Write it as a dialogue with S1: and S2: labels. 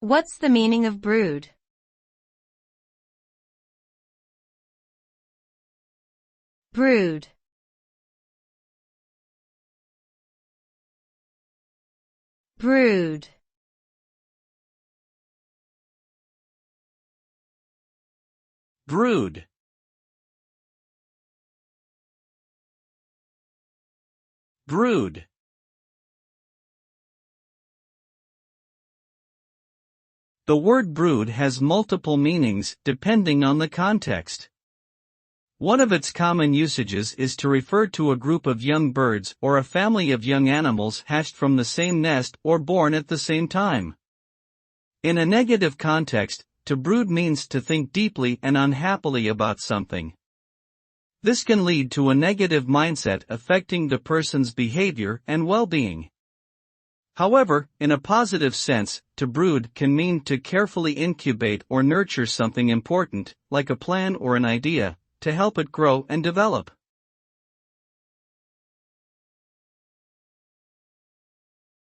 S1: What's the meaning of brood? Brood. Brood.
S2: Brood. Brood. The word brood has multiple meanings depending on the context. One of its common usages is to refer to a group of young birds or a family of young animals hatched from the same nest or born at the same time. In a negative context, to brood means to think deeply and unhappily about something. This can lead to a negative mindset affecting the person's behavior and well-being. However, in a positive sense, to brood can mean to carefully incubate or nurture something important, like a plan or an idea, to help it grow and develop.